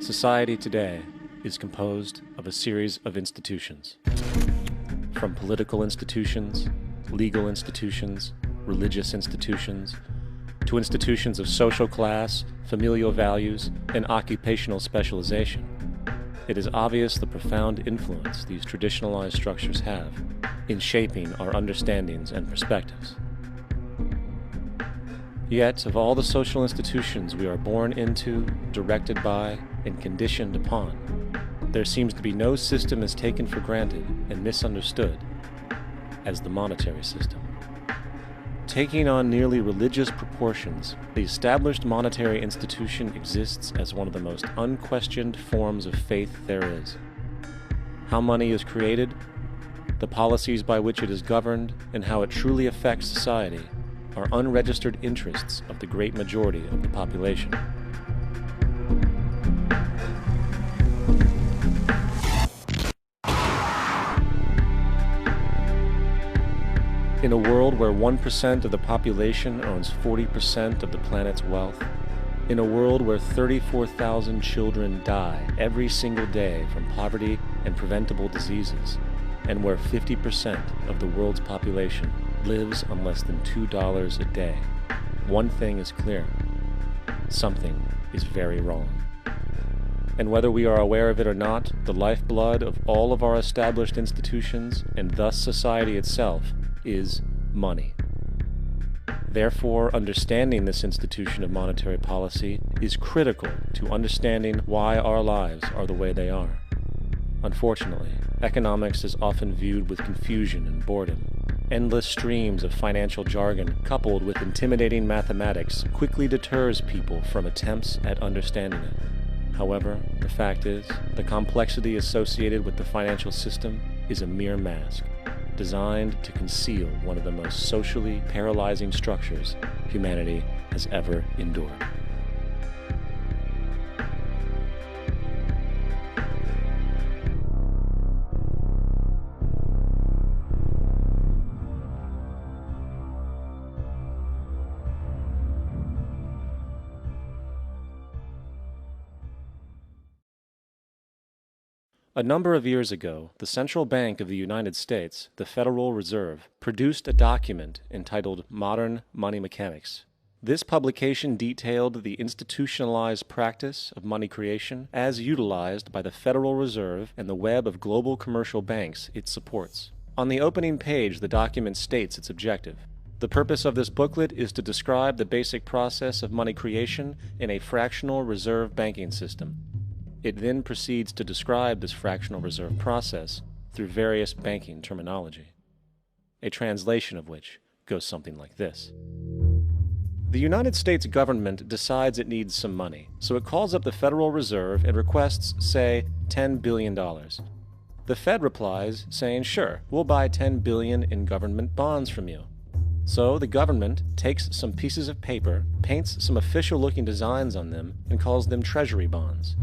Society today is composed of a series of institutions. From political institutions, legal institutions, religious institutions, to institutions of social class, familial values, and occupational specialization. It is obvious the profound influence these traditionalized structures have in shaping our understandings and perspectives. Yet, of all the social institutions we are born into, directed by, and conditioned upon, there seems to be no system as taken for granted and misunderstood as the monetary system. Taking on nearly religious proportions, the established monetary institution exists as one of the most unquestioned forms of faith there is. How money is created, the policies by which it is governed, and how it truly affects society are unregistered interests of the great majority of the population. In a world where 1% of the population owns 40% of the planet's wealth, in a world where 34,000 children die every single day from poverty and preventable diseases, and where 50% of the world's population lives on less than $2 a day, one thing is clear: something is very wrong. And whether we are aware of it or not, the lifeblood of all of our established institutions, and thus society itself, is money. Therefore, understanding this institution of monetary policy is critical to understanding why our lives are the way they are. Unfortunately, economics is often viewed with confusion and boredom. Endless streams of financial jargon, coupled with intimidating mathematics, quickly deters people from attempts at understanding it. However, the fact is, the complexity associated with the financial system is a mere mask, designed to conceal one of the most socially paralyzing structures humanity has ever endured. A number of years ago, the Central Bank of the United States, the Federal Reserve, produced a document entitled Modern Money Mechanics. This publication detailed the institutionalized practice of money creation as utilized by the Federal Reserve and the web of global commercial banks it supports. On the opening page, the document states its objective. The purpose of this booklet is to describe the basic process of money creation in a fractional reserve banking system. It then proceeds to describe this fractional reserve process through various banking terminology, a translation of which goes something like this. The United States government decides it needs some money, so it calls up the Federal Reserve and requests, say, $10 billion. The Fed replies, saying, sure, we'll buy $10 billion in government bonds from you. So the government takes some pieces of paper, paints some official-looking designs on them, and calls them treasury bonds.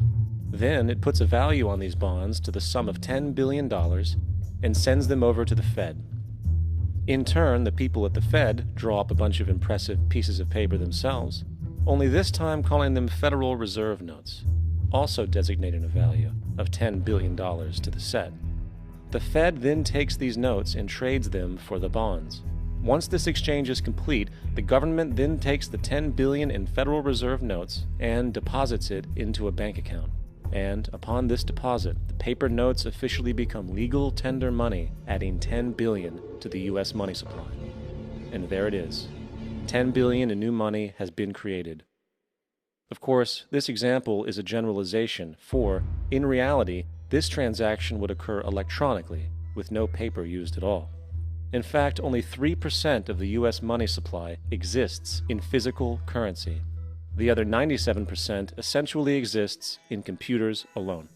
Then it puts a value on these bonds to the sum of $10 billion and sends them over to the Fed. In turn, the people at the Fed draw up a bunch of impressive pieces of paper themselves, only this time calling them Federal Reserve notes, also designating a value of $10 billion to the set. The Fed then takes these notes and trades them for the bonds. Once this exchange is complete, the government then takes the $10 billion in Federal Reserve notes and deposits it into a bank account. And upon this deposit, the paper notes officially become legal tender money, adding $10 billion to the U.S. money supply. And there it is. $10 billion in new money has been created. Of course, this example is a generalization, for, in reality, this transaction would occur electronically, with no paper used at all. In fact, only 3% of the U.S. money supply exists in physical currency. The other 97% essentially exists in computers alone.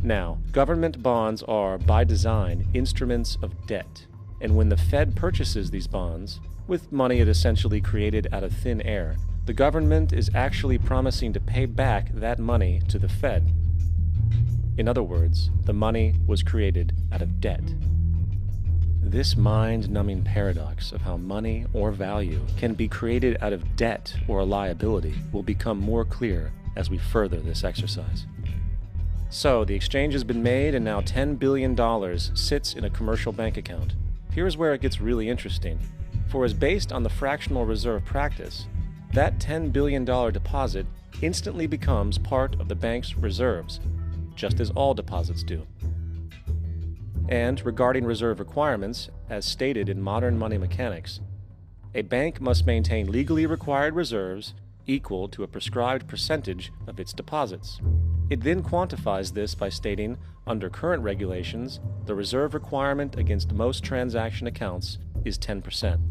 Now, government bonds are, by design, instruments of debt, and when the Fed purchases these bonds, with money it essentially created out of thin air, the government is actually promising to pay back that money to the Fed. In other words, the money was created out of debt. This mind-numbing paradox of how money or value can be created out of debt or a liability will become more clear as we further this exercise. So, the exchange has been made and now $10 billion sits in a commercial bank account. Here's where it gets really interesting. For as based on the fractional reserve practice, that $10 billion deposit instantly becomes part of the bank's reserves, just as all deposits do. And regarding reserve requirements, as stated in modern money mechanics, a bank must maintain legally required reserves equal to a prescribed percentage of its deposits. It then quantifies this by stating, under current regulations, the reserve requirement against most transaction accounts is 10%.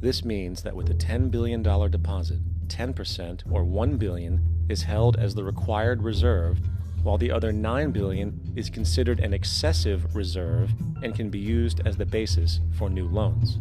This means that with a $10 billion deposit, 10% or $1 billion is held as the required reserve, while the other $9 billion is considered an excessive reserve and can be used as the basis for new loans.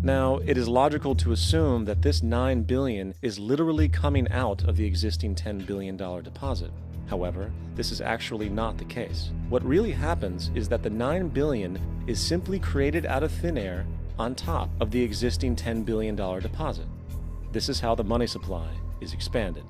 Now, it is logical to assume that this $9 billion is literally coming out of the existing $10 billion deposit. However, this is actually not the case. What really happens is that the $9 billion is simply created out of thin air on top of the existing $10 billion deposit. This is how the money supply is expanded.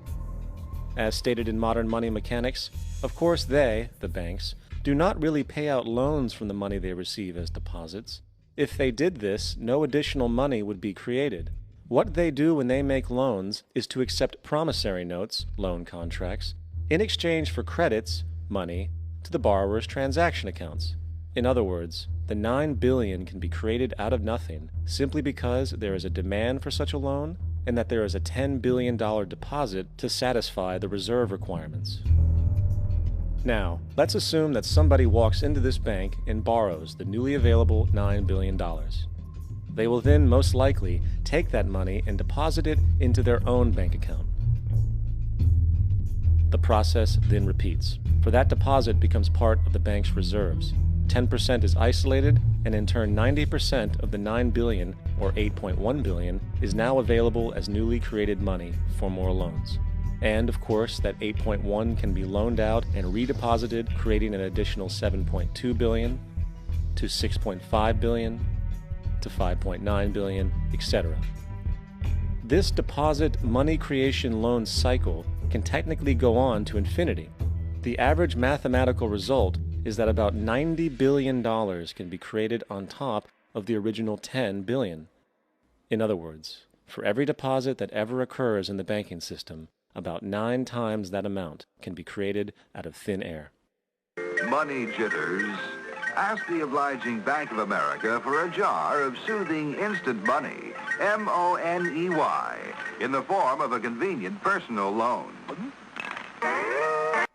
As stated in modern money mechanics, of course they, the banks, do not really pay out loans from the money they receive as deposits. If they did this, no additional money would be created. What they do when they make loans is to accept promissory notes, loan contracts, in exchange for credits, money, to the borrower's transaction accounts. In other words, the $9 billion can be created out of nothing simply because there is a demand for such a loan and that there is a $10 billion deposit to satisfy the reserve requirements. Now, let's assume that somebody walks into this bank and borrows the newly available $9 billion. They will then most likely take that money and deposit it into their own bank account. The process then repeats, for that deposit becomes part of the bank's reserves. 10% is isolated, and in turn 90% of the $9 billion, or $8.1 billion, is now available as newly created money for more loans. And of course, that 8.1 can be loaned out and redeposited, creating an additional 7.2 billion, to 6.5 billion, to 5.9 billion, etc. This deposit money creation loan cycle can technically go on to infinity. The average mathematical result is that about $90 billion can be created on top of the original $10 billion. In other words, for every deposit that ever occurs in the banking system, about 9 times that amount can be created out of thin air. Money jitters? Ask the obliging Bank of America for a jar of soothing instant money, M-O-N-E-Y, in the form of a convenient personal loan.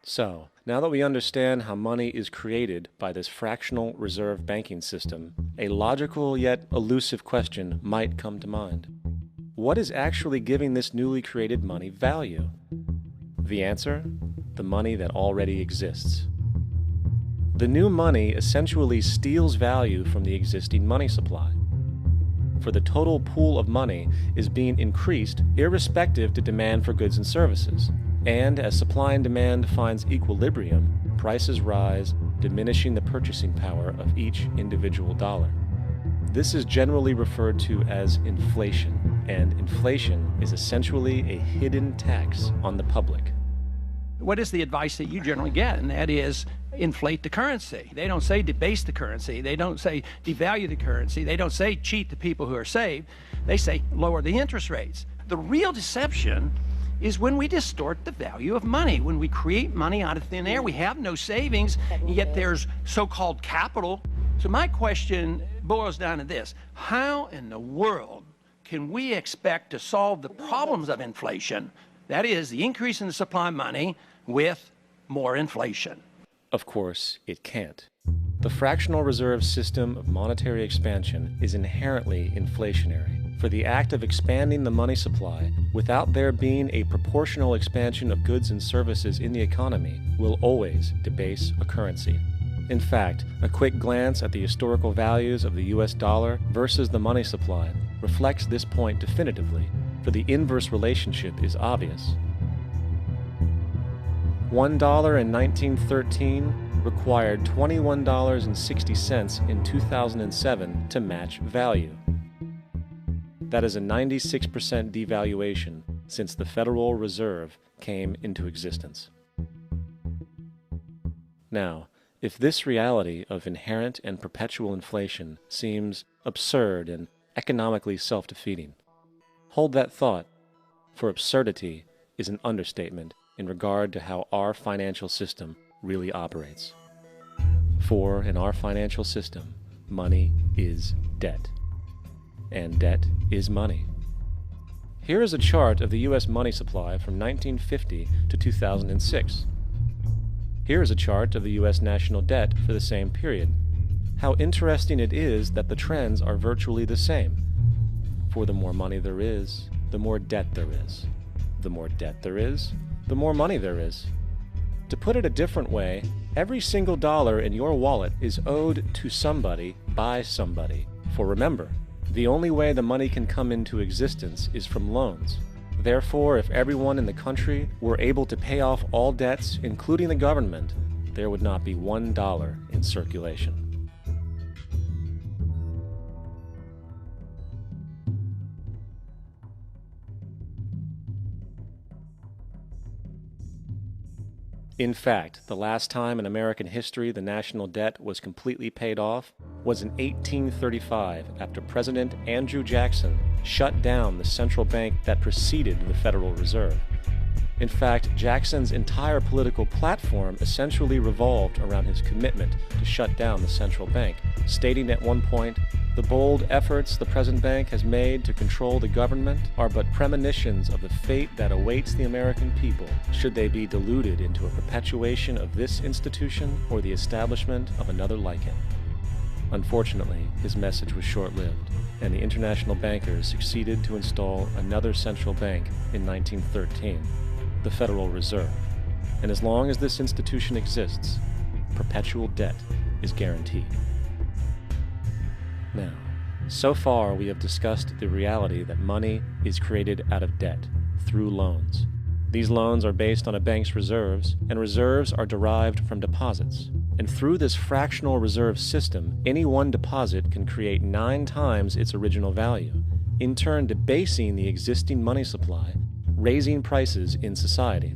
So, now that we understand how money is created by this fractional reserve banking system, a logical yet elusive question might come to mind. What is actually giving this newly created money value? The answer? The money that already exists. The new money essentially steals value from the existing money supply. For the total pool of money is being increased irrespective to demand for goods and services. And as supply and demand finds equilibrium, prices rise, diminishing the purchasing power of each individual dollar. This is generally referred to as inflation, and inflation is essentially a hidden tax on the public. What is the advice that you generally get? And that is, inflate the currency. They don't say debase the currency. They don't say devalue the currency. They don't say cheat the people who are saved. They say lower the interest rates. The real deception is when we distort the value of money. When we create money out of thin air, we have no savings, and yet there's so-called capital. So my question boils down to this: how in the world can we expect to solve the problems of inflation, that is, the increase in the supply of money, with more inflation? Of course, it can't. The fractional reserve system of monetary expansion is inherently inflationary. For the act of expanding the money supply without there being a proportional expansion of goods and services in the economy will always debase a currency. In fact, a quick glance at the historical values of the US dollar versus the money supply reflects this point definitively, for the inverse relationship is obvious. $1 in 1913 required $21.60 in 2007 to match value. That is a 96% devaluation since the Federal Reserve came into existence. Now, if this reality of inherent and perpetual inflation seems absurd and economically self-defeating, hold that thought, for absurdity is an understatement in regard to how our financial system really operates. For in our financial system, money is debt, and debt is money. Here is a chart of the U.S. money supply from 1950 to 2006. Here is a chart of the U.S. national debt for the same period. How interesting it is that the trends are virtually the same. For the more money there is, the more debt there is. The more debt there is, the more money there is. To put it a different way, every single dollar in your wallet is owed to somebody by somebody. For remember, the only way the money can come into existence is from loans. Therefore, if everyone in the country were able to pay off all debts, including the government, there would not be $1 in circulation. In fact, the last time in American history the national debt was completely paid off was in 1835 after President Andrew Jackson shut down the central bank that preceded the Federal Reserve. In fact, Jackson's entire political platform essentially revolved around his commitment to shut down the central bank, stating at one point, "The bold efforts the present bank has made to control the government are but premonitions of the fate that awaits the American people should they be deluded into a perpetuation of this institution or the establishment of another like it." Unfortunately, his message was short-lived, and the international bankers succeeded to install another central bank in 1913, the Federal Reserve. And as long as this institution exists, perpetual debt is guaranteed. Now, so far we have discussed the reality that money is created out of debt, through loans. These loans are based on a bank's reserves, and reserves are derived from deposits. And through this fractional reserve system, any one deposit can create 9 times its original value, in turn debasing the existing money supply, raising prices in society.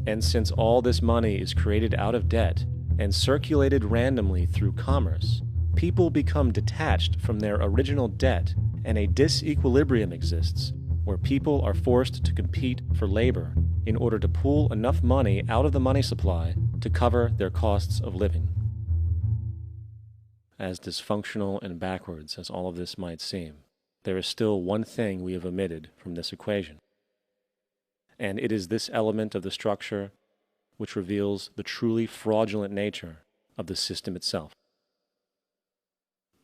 And since all this money is created out of debt and circulated randomly through commerce, people become detached from their original debt, and a disequilibrium exists where people are forced to compete for labor in order to pool enough money out of the money supply to cover their costs of living. As dysfunctional and backwards as all of this might seem, there is still one thing we have omitted from this equation. And it is this element of the structure which reveals the truly fraudulent nature of the system itself: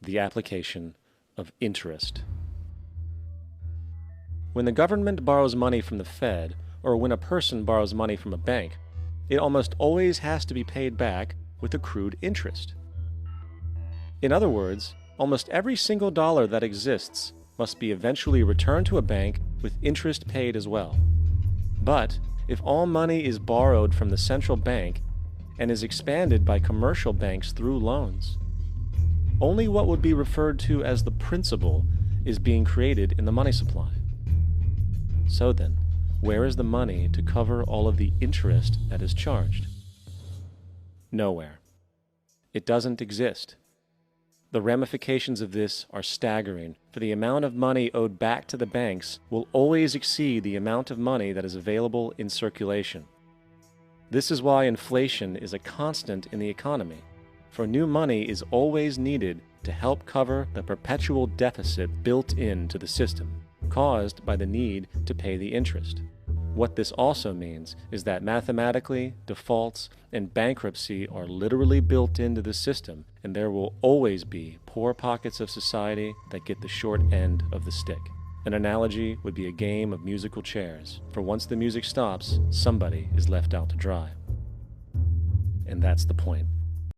the application of interest. When the government borrows money from the Fed, or when a person borrows money from a bank, it almost always has to be paid back with accrued interest. In other words, almost every single dollar that exists must be eventually returned to a bank with interest paid as well. But if all money is borrowed from the central bank and is expanded by commercial banks through loans, only what would be referred to as the principal is being created in the money supply. So then, where is the money to cover all of the interest that is charged? Nowhere. It doesn't exist. The ramifications of this are staggering, for the amount of money owed back to the banks will always exceed the amount of money that is available in circulation. This is why inflation is a constant in the economy, for new money is always needed to help cover the perpetual deficit built into the system, caused by the need to pay the interest. What this also means is that mathematically, defaults and bankruptcy are literally built into the system, and there will always be poor pockets of society that get the short end of the stick. An analogy would be a game of musical chairs, for once the music stops, somebody is left out to dry. And that's the point.